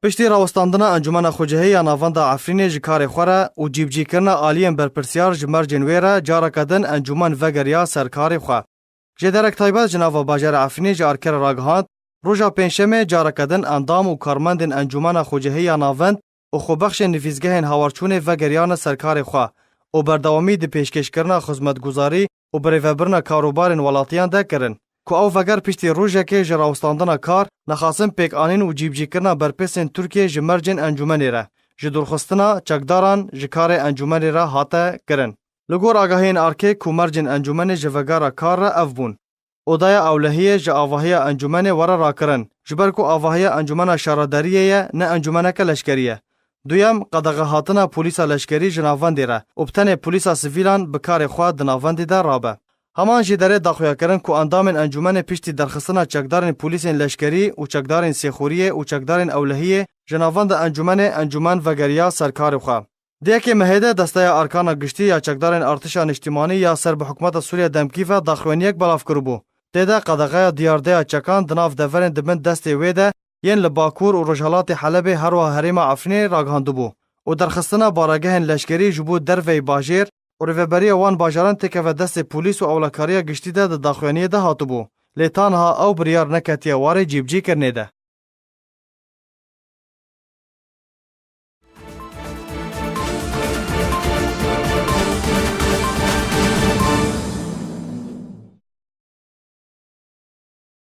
پشتی راوستاندنا انجمن خوجهی ناوند عفرین جکار خوره و جیبجی کرنا آلیان برپرسیار جمر جنویره جارا کدن انجمن وگریا سرکار خو. جدرک تایبات جناوا باجر عفرین جارکر راگهاند روژا پنجشنبه جارا کدن اندام و کارمندن انجمن خوجهی ناوند و خوبخش نفیزگهن هاورچون وگریان سرکار خو و بردوامی دی پیشکش کرنا خدمتگزاری و بریوبرنا کاروبارن ولاتیان ده کرن. کو او وگر پشتی روژه که جراوستاندنا کار نخواستن پیک آنین و جیبجی کرنا برپسین ترکیه جمرجن انجمنی را. جدورخستنا چکداران جکار انجمنی را حاته کرن. لگور آگاهین آرکه کو مرجن انجمن جوگارا کار را افبون. اودایا اولهیه جا آواهی انجمن ورا را کرن. جبر کو آواهی انجمن شاراداریه نه انجمن که لشکریه. دویم قدغه هاتنا پولیسا لشکری جناواندی را. ابتن پولیسا سیویلان بکار خواه دناواندی در رابه. همان جداره داخویا کرن کو اندامن انجمن پشتی درخستنا چکدارن پولیسین لشکری و چکدارن سیخوریه و چکدارن اولهیه جناواند انجمن وگریا سرکار خو. دیگه مهده دسته ارکان گشتی یا چکدارن ارتشان اجتماعی یا سرب حکومت سوریه دمکیفه داخوینیک بلاف کربو. دیده قدغه دیارده چکان دناف دورن دبن دسته ویده ین لباکور و رجالات حلب هر و حریم عفرین راگهاندو بو. و درخستنا بارگهن لشکری جبو دروی باجر و ریوبری وان باجران تکه و دست پولیس و اولکاریا گشتی ده داخوینیه ده هاتو بو. لیتانها او بریار نکتیه واره جیبجی کرنه ده.